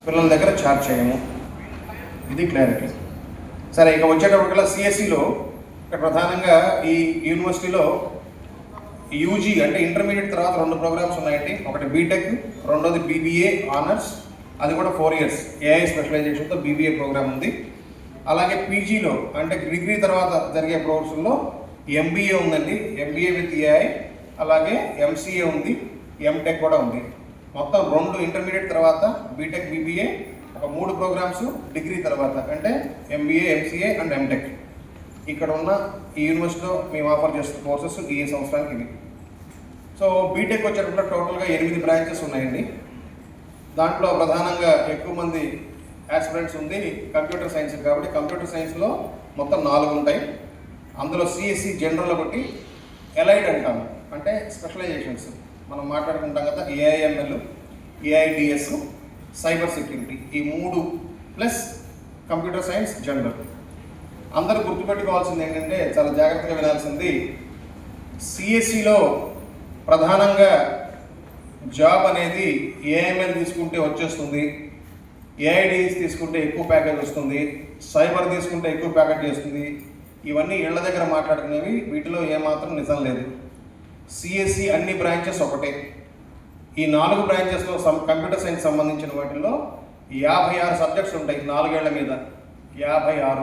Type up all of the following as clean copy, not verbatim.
పిల్లల దగ్గర ఛార్జ్ చేయము. ఇది క్లారిటీ. సరే, ఇక వచ్చేటప్పటికల్లా సిఎస్సిలో ఇక్కడ ప్రధానంగా ఈ యూనివర్సిటీలో యూజీ అంటే ఇంటర్మీడియట్ తర్వాత 2 ప్రోగ్రామ్స్ ఉన్నాయండి. ఒకటి బీటెక్, రెండోది బీబీఏ ఆనర్స్, అది కూడా 4 years ఏఐ స్పెషలైజేషన్తో బీబీఏ ప్రోగ్రామ్ ఉంది. అలాగే పీజీలో అంటే డిగ్రీ తర్వాత జరిగే కోర్సుల్లో ఎంబీఏ ఉందండి, ఎంబీఏ విత్ ఏఐ. అలాగే ఎంసీఏ ఉంది, ఎంటెక్ కూడా ఉంది. మొత్తం 2 ఇంటర్మీడియట్ తర్వాత బీటెక్, బీబీఏ, ఒక 3 ప్రోగ్రామ్స్ డిగ్రీ తర్వాత అంటే ఎంబీఏ, ఎంసీఏ అండ్ ఎంటెక్. ఇక్కడ ఉన్న ఈ యూనివర్సిటీలో మేము ఆఫర్ చేస్తున్న కోర్సెస్ ఈ సంవత్సరానికి ఇవి. సో బీటెక్ వచ్చేటప్పుడు టోటల్గా 8 బ్రాంచెస్ ఉన్నాయండి. దాంట్లో ప్రధానంగా ఎక్కువ మంది యాస్పిరెంట్స్ ఉంది కంప్యూటర్ సైన్స్ కాబట్టి కంప్యూటర్ సైన్స్లో మొత్తం 4 ఉంటాయి. అందులో సిఎస్సి జనరల్ ఒకటి, ఎలైడ్ అంటాము అంటే స్పెషలైజేషన్స్ మనం మాట్లాడుకుంటాం కదా, ఏఐఎంఎల్, ఏఐడిఎస్, సైబర్ సెక్యూరిటీ, ఈ 3 ప్లస్ కంప్యూటర్ సైన్స్ జనరల్. అందరూ గుర్తుపెట్టుకోవాల్సింది ఏంటంటే, చాలా జాగ్రత్తగా వినాల్సింది, సిఎస్సిలో ప్రధానంగా జాబ్ అనేది ఏఐఎంఎల్ తీసుకుంటే వచ్చేస్తుంది, ఏఐడిఎస్ తీసుకుంటే ఎక్కువ ప్యాకేజ్ వస్తుంది, సైబర్ తీసుకుంటే ఎక్కువ ప్యాకేజ్ చేస్తుంది. ఇవన్నీ ఇళ్ల దగ్గర మాట్లాడుకునేవి, వీటిలో ఏమాత్రం నిజం లేదు. సిఎస్సి అన్ని బ్రాంచెస్ ఒకటే. ఈ 4 బ్రాంచెస్లో కంప్యూటర్ సైన్స్ సంబంధించిన వాటిల్లో 56 సబ్జెక్ట్స్ ఉంటాయి 4 ఏళ్ల మీద. 56.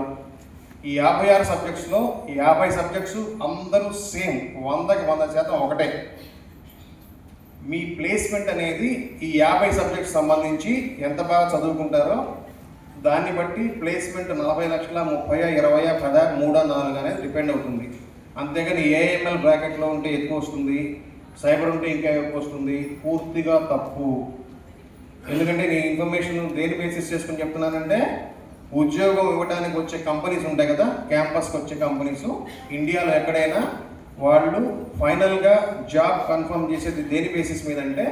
ఈ 56 సబ్జెక్ట్స్లో 50 సబ్జెక్ట్స్ అందరూ సేమ్, 100% ఒకటే. మీ ప్లేస్మెంట్ అనేది ఈ 50 సబ్జెక్ట్స్ సంబంధించి ఎంత బాగా చదువుకుంటారో దాన్ని బట్టి ప్లేస్మెంట్ 40 లక్షల, 30, 20, 10, 3, 4 అనేది డిపెండ్ అవుతుంది. అంతేగాని ఏఐఎంఎల్ బ్రాకెట్లో ఉంటే ఎక్కువ వస్తుంది, సైబర్ ఉంటే ఇంకా ఎక్కువ వస్తుంది, పూర్తిగా తప్పు. ఎందుకంటే నేను ఇన్ఫర్మేషన్ దేని బేసిస్ చేసుకుని చెప్తున్నానంటే, ఉద్యోగం ఇవ్వడానికి వచ్చే కంపెనీస్ ఉంటాయి కదా, క్యాంపస్కి వచ్చే కంపెనీస్ ఇండియాలో ఎక్కడైనా, వాళ్ళు ఫైనల్గా జాబ్ కన్ఫర్మ్ చేసేది దేని బేసిస్ మీద అంటే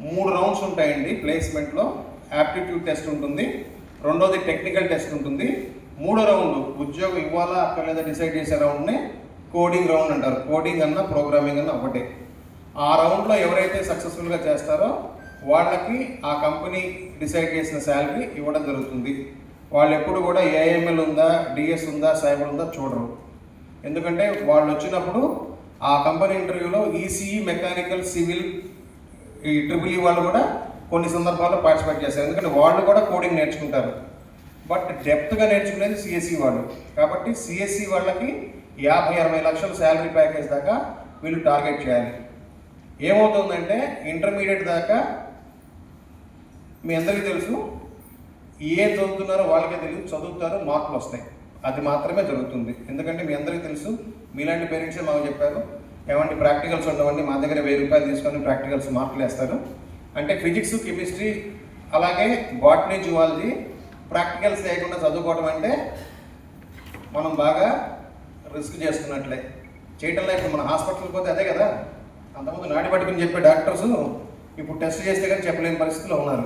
3 రౌండ్స్ ఉంటాయండి ప్లేస్మెంట్లో. యాప్టిట్యూడ్ టెస్ట్ ఉంటుంది, రెండోది టెక్నికల్ టెస్ట్ ఉంటుంది, 3వ రౌండ్ ఉద్యోగం ఇవ్వాలా అక్కర్లేదా డిసైడ్ చేసే రౌండ్నే కోడింగ్ రౌండ్ అంటారు. కోడింగ్ అన్న ప్రోగ్రామింగ్ అన్న ఒకటే. ఆ రౌండ్లో ఎవరైతే సక్సెస్ఫుల్గా చేస్తారో వాళ్ళకి ఆ కంపెనీ డిసైడ్ చేసిన శాలరీ ఇవ్వడం జరుగుతుంది. వాళ్ళు ఎప్పుడు కూడా ఏఐఎంఎల్ ఉందా, డిఎస్ ఉందా, సైబర్ ఉందా చూడరు. ఎందుకంటే వాళ్ళు వచ్చినప్పుడు ఆ కంపెనీ ఇంటర్వ్యూలో ఈసీఈ, మెకానికల్, సివిల్, ఈ ట్రిపుల్ వాళ్ళు కూడా కొన్ని సందర్భాల్లో పార్టిసిపేట్ చేస్తారు. ఎందుకంటే వాళ్ళు కూడా కోడింగ్ నేర్చుకుంటారు. బట్ డెప్త్గా నేర్చుకునేది సిఎస్సి వాళ్ళు. కాబట్టి సిఎస్సి వాళ్ళకి 50-60 లక్షల శాలరీ ప్యాకేజ్ దాకా వీళ్ళు టార్గెట్ చేయాలి. ఏమవుతుందంటే ఇంటర్మీడియట్ దాకా మీ అందరికీ తెలుసు, ఏం చదువుతున్నారో వాళ్ళకే తెలియదు, చదువుతారు, మార్కులు వస్తాయి. అది మాత్రమే జరుగుతుంది. ఎందుకంటే మీ అందరికీ తెలుసు, మీలాంటి పేరెంట్సే మాకు చెప్పారు, ఏమంటే ప్రాక్టికల్స్ ఉండవండి, మా దగ్గర 1000 రూపాయలు తీసుకొని ప్రాక్టికల్స్ మార్కులు వేస్తారు. అంటే ఫిజిక్స్, కెమిస్ట్రీ, అలాగే బాటనీ, జువాలజీ ప్రాక్టికల్స్ లేకుండా చదువుకోవడం అంటే మనం బాగా రిస్క్ చేస్తున్నట్లే. చేయటంలో ఇప్పుడు మన హాస్పిటల్కి పోతే అదే కదా, అంతకుముందు నాటి పట్టుకుని చెప్పే డాక్టర్స్ ఇప్పుడు టెస్ట్ చేస్తే కానీ చెప్పలేని పరిస్థితిలో ఉన్నారు,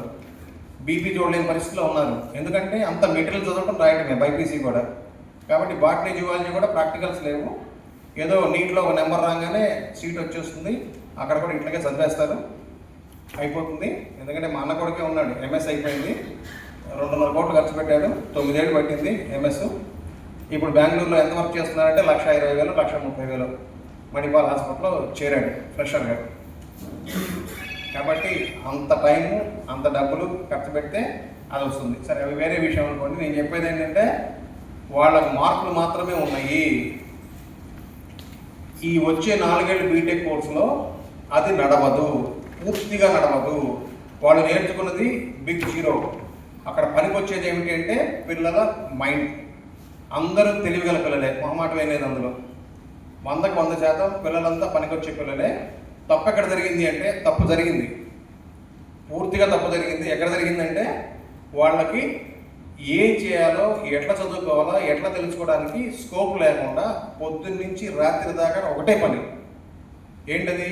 బీపీ చూడలేని పరిస్థితిలో ఉన్నారు. ఎందుకంటే అంత మెటీరియల్ చదవటం రాయటమే, బైపీసీ కూడా. కాబట్టి బాటనీ, జువాలజీ కూడా ప్రాక్టికల్స్ లేవు. ఏదో నీట్లో ఒక నెంబర్ రాగానే సీట్ వచ్చేస్తుంది, అక్కడ కూడా ఇట్లాగే చదివేస్తారు, అయిపోతుంది. ఎందుకంటే మా అన్న కొడుకే ఉన్నాడు, ఎంఎస్ అయిపోయింది, 2.5 కోట్లు ఖర్చు పెట్టాడు, 9 ఏళ్ళు పట్టింది ఎంఎస్. ఇప్పుడు బెంగళూరులో ఎంత వర్క్ చేస్తున్నారంటే 1,20,000, 1,30,000 మణిపాల్ హాస్పిటల్లో చేరాడు ఫ్రెషర్గా. కాబట్టి అంత టైము, అంత డబ్బులు ఖర్చు పెడితే అది వస్తుంది. సరే, అవి వేరే విషయం అనుకోండి. నేను చెప్పేది ఏంటంటే వాళ్ళకు మార్కులు మాత్రమే ఉన్నాయి. ఈ వచ్చే 4 ఏళ్ళు బీటెక్ కోర్సులో అది నడవదు, పూర్తిగా నడవదు. వాళ్ళు నేర్చుకున్నది బిగ్ జీరో. అక్కడ పనికి వచ్చేది ఏమిటి అంటే పిల్లల మైండ్. అందరూ తెలివిగల పిల్లలే, మొహమాటమే లేదు అందులో. 100% పిల్లలంతా పనికొచ్చే పిల్లలే. తప్పు ఎక్కడ జరిగింది అంటే, తప్పు జరిగింది, పూర్తిగా తప్పు జరిగింది. ఎక్కడ జరిగిందంటే వాళ్ళకి ఏం చేయాలో, ఎట్లా చదువుకోవాలో, ఎట్లా తెలుసుకోవడానికి స్కోప్ లేకుండా పొద్దున్నుంచి రాత్రి దాకా ఒకటే పని. ఏంటది?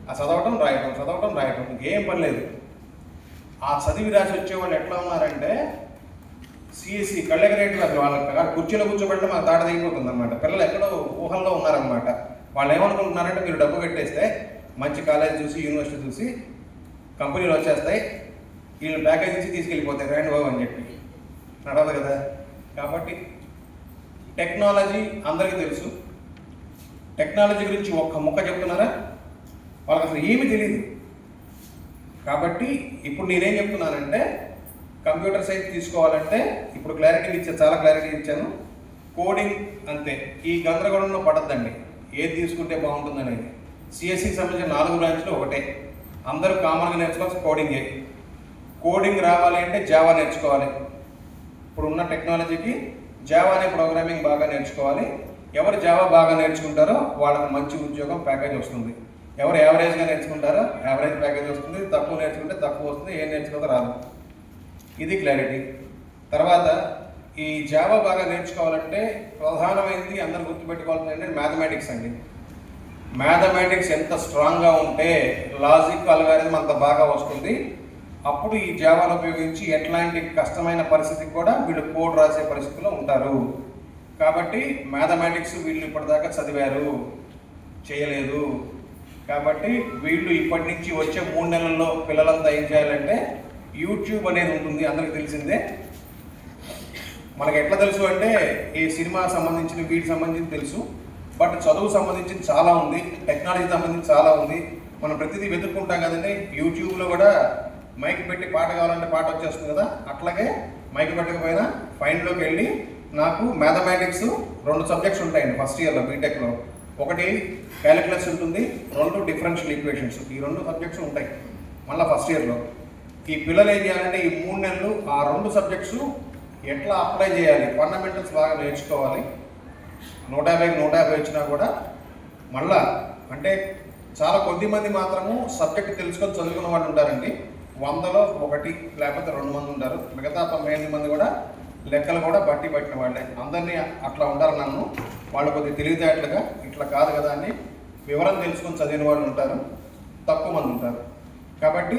ఆ చదవటం, రాయటం, చదవటం, రాయటం, ఇంకేం పని లేదు. ఆ చదివి రాసి వచ్చేవాళ్ళు ఎట్లా ఉన్నారంటే సిఎస్సి కళ్ళెగరేటివ్. అసలు వాళ్ళకి కుర్చీలో కూర్చోబెట్టడం మాకు తాట దిగిపోతుంది అనమాట. పిల్లలు ఎక్కడో ఊహల్లో ఉన్నారనమాట. వాళ్ళు ఏమనుకుంటున్నారంటే మీరు డబ్బు పెట్టేస్తే మంచి కాలేజ్ చూసి, యూనివర్సిటీ చూసి కంపెనీలు వచ్చేస్తాయి, వీళ్ళు ప్యాకేజ్ ఇచ్చి తీసుకెళ్ళిపోతాయి ర్యాండ్ బాబు అని చెప్పి, నడవదు కదా. కాబట్టి టెక్నాలజీ అందరికీ తెలుసు. టెక్నాలజీ గురించి ఒక్క ముక్క చెప్తున్నారా? వాళ్ళకి అసలు ఏమీ తెలియదు. కాబట్టి ఇప్పుడు నేనేం చెప్తున్నానంటే, కంప్యూటర్ సైన్స్ తీసుకోవాలంటే ఇప్పుడు క్లారిటీ ఇచ్చాను, చాలా క్లారిటీ ఇచ్చాను. కోడింగ్ అంతే, ఈ గందరగోళంలో పడద్దండి ఏది తీసుకుంటే బాగుంటుందనేది. సిఎస్సికి సంబంధించిన 4 బ్రాంచ్లు ఒకటే, అందరూ కామన్గా నేర్చుకోవాల్సి కోడింగే. కోడింగ్ రావాలి అంటే జావా నేర్చుకోవాలి. ఇప్పుడు ఉన్న టెక్నాలజీకి జావా అనే ప్రోగ్రామింగ్ బాగా నేర్చుకోవాలి. ఎవరు జావా బాగా నేర్చుకుంటారో వాళ్ళకి మంచి ఉద్యోగం ప్యాకేజ్ వస్తుంది. ఎవరు యావరేజ్గా నేర్చుకుంటారో యావరేజ్ ప్యాకేజ్ వస్తుంది. తక్కువ నేర్చుకుంటే తక్కువ వస్తుంది, ఏం నేర్చుకుంటే రాదు. ఇది క్లారిటీ. తర్వాత ఈ జావా బాగా నేర్చుకోవాలంటే ప్రధానమైనది అందరూ గుర్తుపెట్టుకోవాల్సింది ఏంటంటే మ్యాథమెటిక్స్ అండి. మ్యాథమెటిక్స్ ఎంత స్ట్రాంగ్గా ఉంటే లాజిక్ అల్గారిథం అంత బాగా వస్తుంది. అప్పుడు ఈ జావాను ఉపయోగించి ఎట్లాంటి కష్టమైన పరిస్థితికి కూడా వీళ్ళు కోడ్ రాసే పరిస్థితిలో ఉంటారు. కాబట్టి మ్యాథమెటిక్స్ వీళ్ళు ఇప్పటిదాకా చదివారు, చేయలేదు. కాబట్టి వీళ్ళు ఇప్పటి నుంచి వచ్చే 3 నెలల్లో పిల్లలంతా ఏం చేయాలంటే యూట్యూబ్ అనేది ఉంటుంది, అందరికీ తెలిసిందే. మనకు ఎట్లా తెలుసు అంటే ఈ సినిమా సంబంధించిన వీటికి సంబంధించి తెలుసు, బట్ చదువు సంబంధించి చాలా ఉంది, టెక్నాలజీ సంబంధించి చాలా ఉంది. మనం ప్రతిదీ వెతుక్కుంటాం కదండి. యూట్యూబ్లో కూడా మైక్ పెట్టి పాట కావాలంటే పాట వచ్చేస్తుంది కదా, అట్లాగే మైక్ పెట్టకపోయినా ఫైండ్లోకి వెళ్ళి నాకు మ్యాథమెటిక్స్ 2 సబ్జెక్ట్స్ ఉంటాయండి ఫస్ట్ ఇయర్లో బీటెక్లో. ఒకటి క్యాలిక్యులస్ ఉంటుంది, 2 డిఫరెన్షియల్ ఈక్వేషన్స్. ఈ 2 సబ్జెక్ట్స్ ఉంటాయి మళ్ళీ ఫస్ట్ ఇయర్లో. ఈ పిల్లలు ఏం చేయాలంటే ఈ 3 నెలలు ఆ 2 సబ్జెక్ట్స్ ఎట్లా అప్లై చేయాలి, ఫండమెంటల్స్ బాగా నేర్చుకోవాలి. 150కి 150 వచ్చినా కూడా మళ్ళా అంటే చాలా కొద్ది మంది మాత్రము సబ్జెక్ట్ తెలుసుకొని చదువుకున్న వాళ్ళు ఉంటారండి. 100లో 1 లేకపోతే 2 మంది ఉంటారు. మిగతా 98 మంది కూడా లెక్కలు కూడా బట్టి పట్టిన వాళ్ళే. అందరినీ అట్లా ఉంటారు. నన్ను వాళ్ళు కొద్దిగా తెలివితేటలుగా ఇట్లా కాదు కదా అని వివరం తెలుసుకొని చదివిన వాళ్ళు ఉంటారు, తక్కువ మంది ఉంటారు. కాబట్టి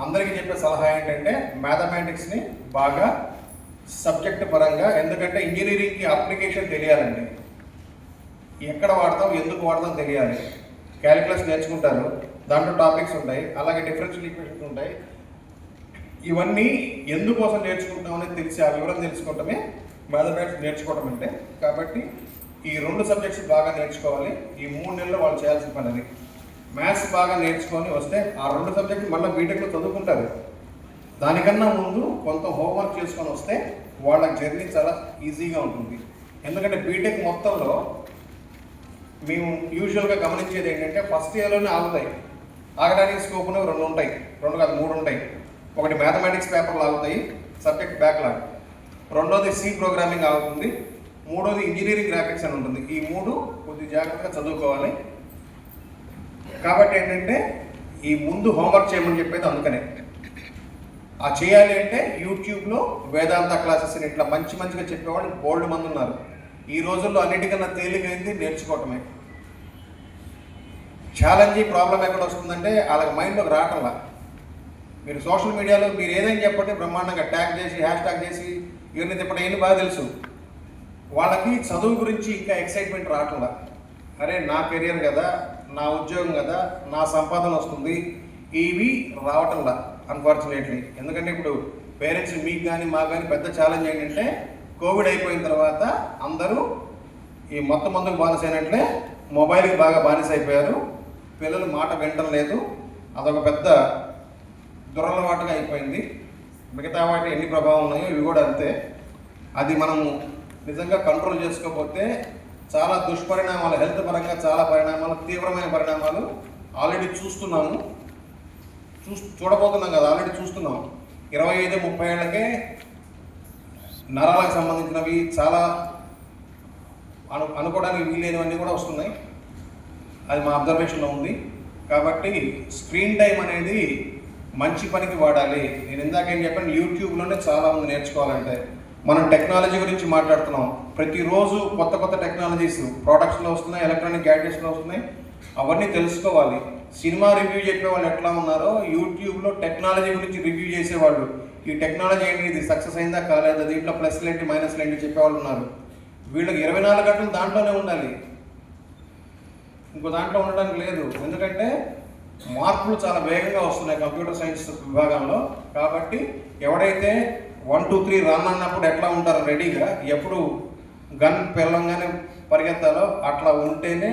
అందరికీ చెప్పే సలహా ఏంటంటే మ్యాథమెటిక్స్ని బాగా సబ్జెక్ట్ పరంగా, ఎందుకంటే ఇంజనీరింగ్కి అప్లికేషన్ తెలియాలండి. ఎక్కడ వాడతాం, ఎందుకు వాడతాం తెలియాలి. క్యాలిక్యులస్ నేర్చుకుంటారు, దాంట్లో టాపిక్స్ ఉంటాయి, అలాగే డిఫరెన్షియల్ ఈక్వేషన్స్ ఉంటాయి. ఇవన్నీ ఎందుకోసం నేర్చుకుంటాం అనేది తెలిసి ఆ వివరం తెలుసుకోవటమే మ్యాథమెటిక్స్ నేర్చుకోవటం అంటే. కాబట్టి ఈ 2 సబ్జెక్ట్స్ బాగా నేర్చుకోవాలి. ఈ 3 నెలల్లో వాళ్ళు చేయాల్సిన పని అది. మ్యాథ్స్ బాగా నేర్చుకొని వస్తే ఆ 2 సబ్జెక్టులు మళ్ళీ బీటెక్లో చదువుకుంటారు. దానికన్నా ముందు కొంత హోంవర్క్ చేసుకొని వస్తే వాళ్ళ జర్నీ చాలా ఈజీగా ఉంటుంది. ఎందుకంటే బీటెక్ మొత్తంలో మేము యూజువల్గా గమనించేది ఏంటంటే ఫస్ట్ ఇయర్లోనే ఆగుతాయి. ఆగడానికి స్కోప్ 2 ఉంటాయి, 2 కాదు 3 ఉంటాయి. ఒకటి మ్యాథమెటిక్స్ పేపర్లు ఆగుతాయి, సబ్జెక్ట్ బ్యాక్లాగ్. రెండోది సి ప్రోగ్రామింగ్ ఆగుతుంది. మూడోది ఇంజనీరింగ్ గ్రాఫిక్స్ అని ఉంటుంది. ఈ 3 కొద్ది జాగ్రత్తగా చదువుకోవాలి. కాబట్టి ఏంటంటే ఈ ముందు హోంవర్క్ చేయమని చెప్పేది అందుకనే. ఆ చేయాలి అంటే యూట్యూబ్లో వేదాంత క్లాసెస్ ఇట్లా మంచిగా చెప్పేవాళ్ళు బోల్డ్ మంది ఉన్నారు. ఈ రోజుల్లో అన్నిటికన్నా తేలికైంది నేర్చుకోవటమే. ఛాలెంజ్ ప్రాబ్లం ఎక్కడ వస్తుందంటే వాళ్ళకి మైండ్లోకి రావటంలా. మీరు సోషల్ మీడియాలో మీరు ఏదైనా చెప్పండి బ్రహ్మాండంగా ట్యాగ్ చేసి హ్యాష్ ట్యాగ్ చేసి ఇవన్నీ తిప్పడం ఏంటి బాగా తెలుసు. వాళ్ళకి చదువు గురించి ఇంకా ఎక్సైట్మెంట్ రావట్లా. అరే నా కెరియర్ కదా, నా ఉద్యోగం కదా, నా సంపాదన వస్తుంది, ఇవి రావటంలా అన్ఫార్చునేట్లీ. ఎందుకంటే ఇప్పుడు పేరెంట్స్ మీకు కానీ మాకు కానీ పెద్ద ఛాలెంజ్ ఏంటంటే కోవిడ్ అయిపోయిన తర్వాత అందరూ ఈ మొత్తం మందుకు బానిసైనట్లే మొబైల్కి బాగా బానిస అయిపోయారు. పిల్లలు మాట వినటం లేదు, అదొక పెద్ద దురలవాటుగా అయిపోయింది. మిగతా వాటి ఎన్ని ప్రభావం ఉన్నాయో ఇవి కూడా అంతే. అది మనము నిజంగా కంట్రోల్ చేసుకోకపోతే చాలా దుష్పరిణామాలు, హెల్త్ పరంగా చాలా పరిణామాలు, తీవ్రమైన పరిణామాలు ఆల్రెడీ చూస్తున్నాము, చూడబోతున్నాం కదా, ఆల్రెడీ చూస్తున్నాం. 25-30 ఏళ్ళకే నరాలకు సంబంధించినవి చాలా అనుకోవడానికి వీలైనవన్నీ కూడా వస్తున్నాయి. అది మా అబ్జర్వేషన్లో ఉంది. కాబట్టి స్క్రీన్ టైం అనేది మంచి పనికి వాడాలి. నేను ఇందాకేం చెప్పాను, యూట్యూబ్లోనే చాలా మంది నేర్చుకోవాలంటే. మనం టెక్నాలజీ గురించి మాట్లాడుతున్నాం. ప్రతిరోజు కొత్త టెక్నాలజీస్ ప్రోడక్ట్స్లో వస్తున్నాయి, ఎలక్ట్రానిక్ గ్యాడ్జెట్స్లో వస్తున్నాయి. అవన్నీ తెలుసుకోవాలి. సినిమా రివ్యూ చెప్పేవాళ్ళు ఎట్లా ఉన్నారో యూట్యూబ్లో టెక్నాలజీ గురించి రివ్యూ చేసేవాళ్ళు, ఈ టెక్నాలజీ ఏంటి, ఇది సక్సెస్ అయిందా కాలేదా, దీంట్లో ప్లస్లు ఏంటి మైనస్లు ఏంటి చెప్పేవాళ్ళు ఉన్నారు. వీళ్ళకి 24 గంటలు దాంట్లోనే ఉండాలి, ఇంకో దాంట్లో ఉండడానికి లేదు. ఎందుకంటే మార్పులు చాలా వేగంగా వస్తున్నాయి కంప్యూటర్ సైన్స్ విభాగంలో. కాబట్టి ఎవడైతే 1 2 3 రన్ అన్నప్పుడు ఎట్లా ఉంటారో రెడీగా, ఎప్పుడు గన్ పెళ్ళంగానే పరిగెత్తాలో అట్లా ఉంటేనే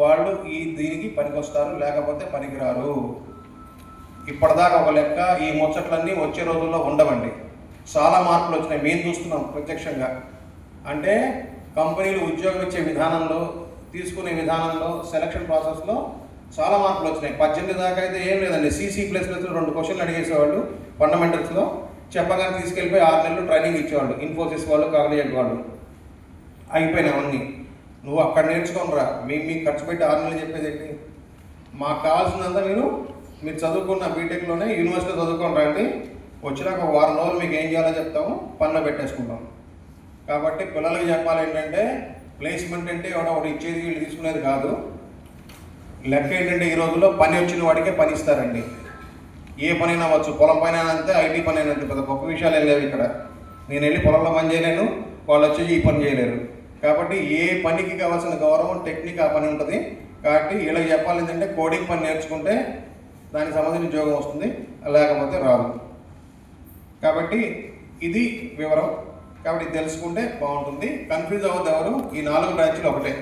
వాళ్ళు దీనికి పనికొస్తారు, లేకపోతే పనికిరారు. ఇప్పటిదాకా ఒక లెక్క, ఈ ముచ్చట్లన్నీ వచ్చే రోజుల్లో ఉండవండి. చాలా మార్పులు వచ్చినాయి, మేము చూస్తున్నాం ప్రత్యక్షంగా. అంటే కంపెనీలు ఉద్యోగం ఇచ్చే విధానంలో, తీసుకునే విధానంలో, సెలక్షన్ ప్రాసెస్లో చాలా మార్పులు వచ్చినాయి. 18 దాకా అయితే ఏం లేదండి, C++లో 2 క్వశ్చన్లు అడిగేసేవాళ్ళు ఫండమెంటల్స్లో, చెప్పగానే తీసుకెళ్ళిపోయి 6 నెలలు ట్రైనింగ్ ఇచ్చేవాళ్ళు. ఇన్ఫోసిస్ వాళ్ళు, కాగ్నిజెంట్ వాళ్ళు. అయిపోయినాయి అవన్నీ. నువ్వు అక్కడ నేర్చుకోనరా, మీకు ఖర్చు పెట్టి 6 నెలలు చెప్పేది ఏంటి? మాకు కావాల్సిందంతా మీరు చదువుకున్న బీటెక్లోనే యూనివర్సిటీలో చదువుకొని రండి, వచ్చినాక ఒక వారం రోజులు మీకు ఏం చేయాలో చెప్తాము, పనిలో పెట్టేసుకుంటాం. కాబట్టి పిల్లలకి చెప్పాలి ఏంటంటే, ప్లేస్మెంట్ అంటే ఒకటి ఇచ్చేది వీళ్ళు తీసుకునేది కాదు. లెక్క ఏంటంటే ఈ రోజుల్లో పని వచ్చిన వాడికే పని ఇస్తారండి. ఏ పనైనా అవ్వచ్చు, పొలం పైన అంతే, ఐటీ పని అయినా అంతే. పెద్ద గొప్ప విషయాలు ఏం లేవు ఇక్కడ. నేను వెళ్ళి పొలంలో పని చేయలేను, వాళ్ళు వచ్చి ఈ పని చేయలేరు. కాబట్టి ఏ పనికి కావాల్సిన గౌరవం, టెక్నిక్ ఆ పని ఉంటుంది. కాబట్టి వీళ్ళకి చెప్పాలి ఏంటంటే, కోడింగ్ పని నేర్చుకుంటే దానికి సంబంధించిన ఉద్యోగం వస్తుంది, లేకపోతే రాదు. కాబట్టి ఇది వివరం. కాబట్టి తెలుసుకుంటే బాగుంటుంది. కన్ఫ్యూజ్ అవ్వద్దు ఎవరు, ఈ 4 బ్రాంచ్లు ఒకటే.